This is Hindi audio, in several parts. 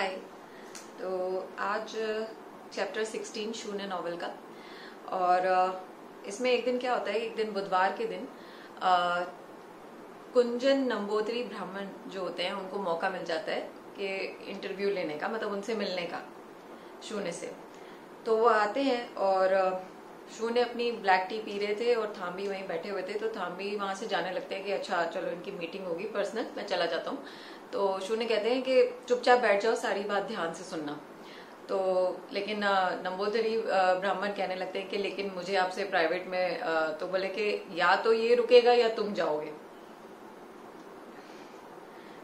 हाय। तो आज चैप्टर 16 शून्य नॉवल का, और इसमें एक दिन क्या होता है, एक दिन बुधवार के दिन कुंजन नंबोदरी ब्राह्मण जो होते हैं उनको मौका मिल जाता है कि इंटरव्यू लेने का, मतलब उनसे मिलने का शून्य से। तो वो आते हैं और शून्य अपनी ब्लैक टी पी रहे थे और थाम्बी वहीं बैठे हुए थे। तो थाम्बी वहां से जाने लगते हैं कि अच्छा चलो इनकी मीटिंग होगी पर्सनल, मैं चला जाता हूँ। तो शून्य कहते हैं कि चुपचाप बैठ जाओ, सारी बात ध्यान से सुनना। तो लेकिन नंबोदरी ब्राह्मण कहने लगते हैं कि लेकिन मुझे आपसे प्राइवेट में तो बोले कि या तो ये रुकेगा या तुम जाओगे।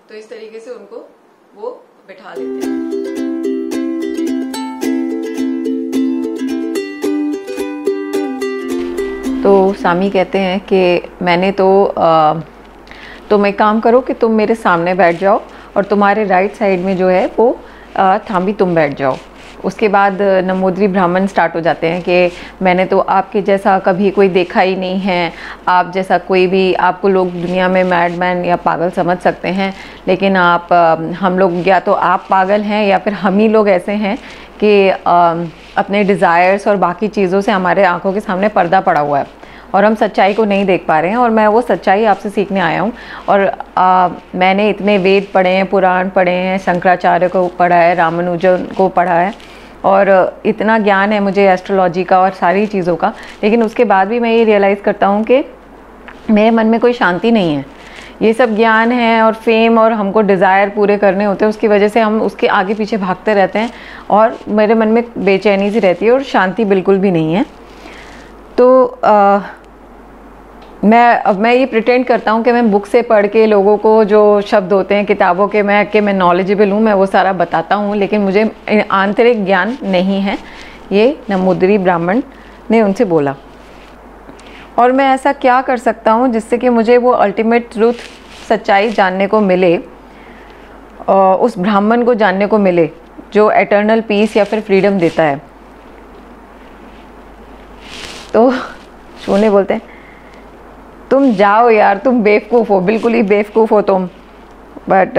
तो इस तरीके से उनको वो बिठा लेते हैं। तो सामी कहते हैं कि मैंने तो तुम एक काम करो कि तुम मेरे सामने बैठ जाओ और तुम्हारे राइट साइड में जो है वो थाम्बी तुम बैठ जाओ। उसके बाद नंबोदरी ब्राह्मण स्टार्ट हो जाते हैं कि मैंने तो आपके जैसा कभी कोई देखा ही नहीं है, आप जैसा कोई भी, आपको लोग दुनिया में मैडमैन या पागल समझ सकते हैं, लेकिन आप हम लोग या तो आप पागल हैं या फिर हम ही लोग ऐसे हैं कि अपने डिज़ायर्स और बाकी चीज़ों से हमारे आंखों के सामने पर्दा पड़ा हुआ है और हम सच्चाई को नहीं देख पा रहे हैं। और मैं वो सच्चाई आपसे सीखने आया हूँ। और मैंने इतने वेद पढ़े हैं, पुराण पढ़े हैं, शंकराचार्य को पढ़ा है, रामानुजन को पढ़ा है और इतना ज्ञान है मुझे एस्ट्रोलॉजी का और सारी चीज़ों का, लेकिन उसके बाद भी मैं ये रियलाइज़ करता हूँ कि मेरे मन में कोई शांति नहीं है। ये सब ज्ञान है और फेम और हमको डिज़ायर पूरे करने होते हैं, उसकी वजह से हम उसके आगे पीछे भागते रहते हैं और मेरे मन में बेचैनी सी रहती है और शांति बिल्कुल भी नहीं है। तो मैं ये प्रिटेंड करता हूँ कि मैं बुक से पढ़ के लोगों को जो शब्द होते हैं किताबों के मैं नॉलेजेबल हूँ, मैं वो सारा बताता हूँ, लेकिन मुझे आंतरिक ज्ञान नहीं है। ये नंबोदरी ब्राह्मण ने उनसे बोला। और मैं ऐसा क्या कर सकता हूँ जिससे कि मुझे वो अल्टीमेट ट्रूथ, सच्चाई जानने को मिले, उस ब्राह्मण को जानने को मिले जो एटर्नल पीस या फिर फ्रीडम देता है। तो शून्य बोलते हैं तुम जाओ यार, तुम बेवकूफ़ हो, बिल्कुल ही बेवकूफ़ हो तुम। बट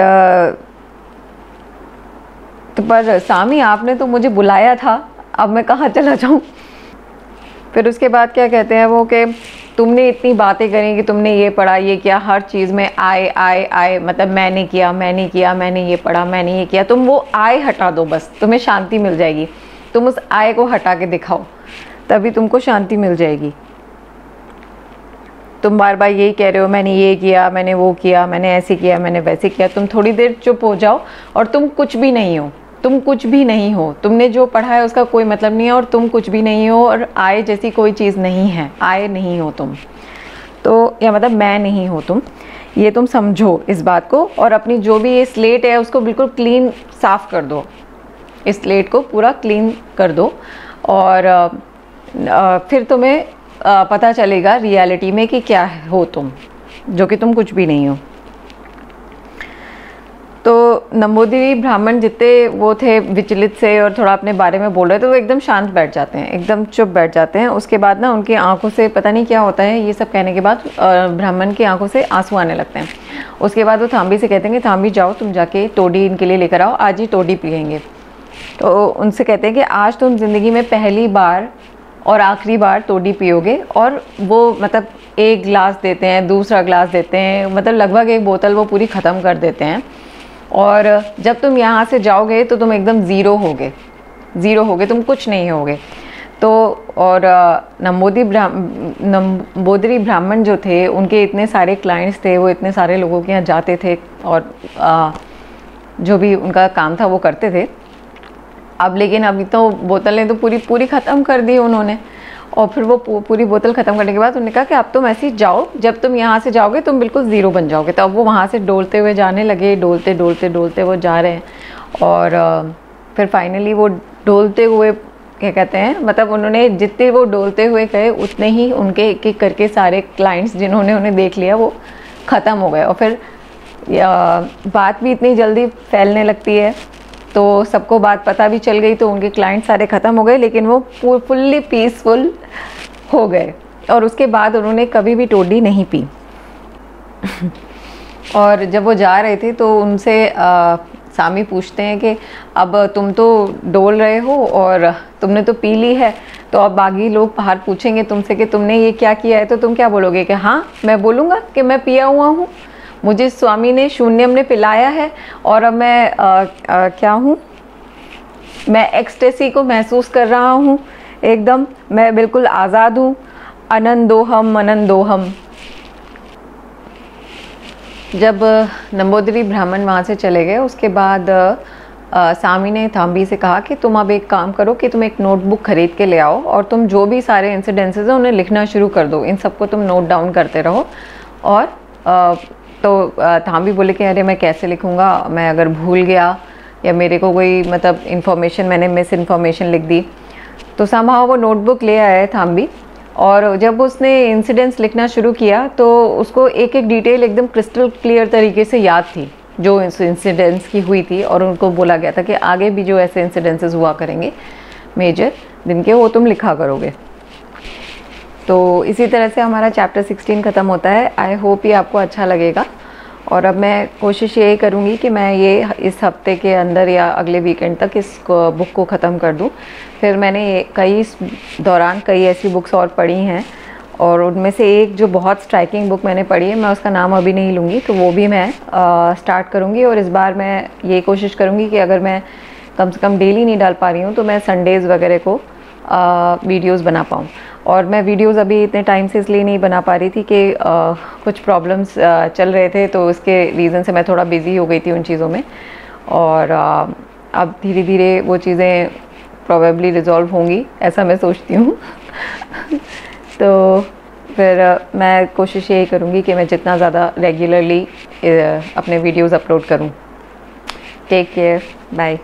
तो पर सामी आपने तो मुझे बुलाया था, अब मैं कहाँ चला जाऊँ। फिर उसके बाद क्या कहते हैं वो कि तुमने इतनी बातें करी कि तुमने ये पढ़ा, ये किया, हर चीज़ में आए, मतलब मैंने किया, मैंने ये पढ़ा, मैंने ये किया। तुम वो आए हटा दो, बस तुम्हें शांति मिल जाएगी। तुम उस आए को हटा के दिखाओ, तभी तुमको शांति मिल जाएगी। तुम बार बार यही कह रहे हो मैंने ये किया, मैंने वो किया, मैंने ऐसे किया, मैंने वैसे किया। तुम थोड़ी देर चुप हो जाओ और तुम कुछ भी नहीं हो, तुम कुछ भी नहीं हो। तुमने जो पढ़ा है उसका कोई मतलब नहीं है और तुम कुछ भी नहीं हो और आए जैसी कोई चीज़ नहीं है। आए नहीं हो तुम, तो या मतलब मैं नहीं हो तुम, ये तुम समझो इस बात को। और अपनी जो भी ये स्लेट है उसको बिल्कुल क्लीन साफ़ कर दो, इस स्लेट को पूरा क्लीन कर दो और फिर तुम्हें पता चलेगा रियलिटी में कि क्या हो तुम, जो कि तुम कुछ भी नहीं हो। तो नंबोदरी ब्राह्मण जितने वो थे विचलित से और थोड़ा अपने बारे में बोल रहे थे, तो वो एकदम शांत बैठ जाते हैं, एकदम चुप बैठ जाते हैं। उसके बाद ना उनकी आंखों से पता नहीं क्या होता है, ये सब कहने के बाद ब्राह्मण की आंखों से आंसू आने लगते हैं। उसके बाद वो थाम्बी से कहते हैं कि थाम्बी जाओ, तुम जाके टोडी इनके लिए लेकर आओ, आज ही टोडी पियेंगे। तो उनसे कहते हैं कि आज तुम ज़िंदगी में पहली बार और आखिरी बार टोडी पियोगे। और वो मतलब एक गिलास देते हैं, दूसरा गिलास देते हैं, मतलब लगभग एक बोतल वो पूरी ख़त्म कर देते हैं। और जब तुम यहाँ से जाओगे तो तुम एकदम ज़ीरो होगे, तुम कुछ नहीं होगे। तो और नंबोदरी ब्राह्मण जो थे उनके इतने सारे क्लाइंट्स थे, वो इतने सारे लोगों के यहाँ जाते थे और जो भी उनका काम था वो करते थे। अब लेकिन अभी तो बोतलें तो पूरी ख़त्म कर दी उन्होंने। और फिर वो पूरी बोतल ख़त्म करने के बाद उन्होंने कहा कि अब तुम ऐसे ही जाओ, जब तुम यहाँ से जाओगे तुम बिल्कुल ज़ीरो बन जाओगे। तो अब वो वहाँ से डोलते हुए जाने लगे, डोलते वो जा रहे हैं। और फिर फाइनली वो डोलते हुए क्या कहते हैं, मतलब उन्होंने जितने वो डोलते हुए गए उतने ही उनके एक एक करके सारे क्लाइंट्स जिन्होंने उन्हें देख लिया वो ख़त्म हो गए। और फिर बात भी इतनी जल्दी फैलने लगती है तो सबको बात पता भी चल गई, तो उनके क्लाइंट सारे ख़त्म हो गए, लेकिन वो फुल्ली पीसफुल हो गए। और उसके बाद उन्होंने कभी भी टोडी नहीं पी। और जब वो जा रहे थे तो उनसे सामी पूछते हैं कि अब तुम तो डोल रहे हो और तुमने तो पी ली है, तो अब बाकी लोग बाहर पूछेंगे तुमसे कि तुमने ये क्या किया है, तो तुम क्या बोलोगे कि हाँ मैं बोलूँगा कि मैं पिया हुआ हूँ, मुझे स्वामी ने शून्यम ने पिलाया है और अब मैं क्या हूँ, मैं एक्सटेसी को महसूस कर रहा हूँ, एकदम मैं बिल्कुल आज़ाद हूँ, आनंदोहम आनंदोहम। जब नंबूदिरी ब्राह्मण वहाँ से चले गए उसके बाद स्वामी ने थाम्बी से कहा कि तुम अब एक काम करो कि तुम एक नोटबुक खरीद के ले आओ और तुम जो भी सारे इंसिडेंसेस हैं उन्हें लिखना शुरू कर दो, इन सबको तुम नोट डाउन करते रहो। और तो थाम्बी बोले कि अरे मैं कैसे लिखूँगा, मैं अगर भूल गया या मेरे को कोई मतलब इन्फॉर्मेशन मैंने मिस इन्फॉर्मेशन लिख दी। तो समहाउ वो नोटबुक ले आया है थाम्बी, और जब उसने इंसिडेंट्स लिखना शुरू किया तो उसको एक एक डिटेल एकदम क्रिस्टल क्लियर तरीके से याद थी जो इंसिडेंट्स की हुई थी, और उनको बोला गया था कि आगे भी जो ऐसे इंसिडेंसेस हुआ करेंगे मेजर दिन के, वो तुम लिखा करोगे। तो इसी तरह से हमारा चैप्टर 16 ख़त्म होता है। आई होप ये आपको अच्छा लगेगा, और अब मैं कोशिश यही करूँगी कि मैं ये इस हफ्ते के अंदर या अगले वीकेंड तक इस बुक को ख़त्म कर दूँ। फिर मैंने इस दौरान कई ऐसी बुक्स और पढ़ी हैं, और उनमें से एक जो बहुत स्ट्राइकिंग बुक मैंने पढ़ी है, मैं उसका नाम अभी नहीं लूँगी, तो वो भी मैं स्टार्ट करूँगी। और इस बार मैं ये कोशिश करूँगी कि अगर मैं कम से कम डेली नहीं डाल पा रही हूँ तो मैं संडेज़ वगैरह को वीडियोस बना पाऊँ। और मैं वीडियोस अभी इतने टाइम से इसलिए नहीं बना पा रही थी कि कुछ प्रॉब्लम्स चल रहे थे, तो उसके रीज़न से मैं थोड़ा बिज़ी हो गई थी उन चीज़ों में। और अब धीरे धीरे वो चीज़ें प्रोबेबली रिजॉल्व होंगी, ऐसा मैं सोचती हूँ। तो फिर मैं कोशिश यही करूँगी कि मैं जितना ज़्यादा रेगुलरली अपने वीडियोस अपलोड करूँ। Take care, bye.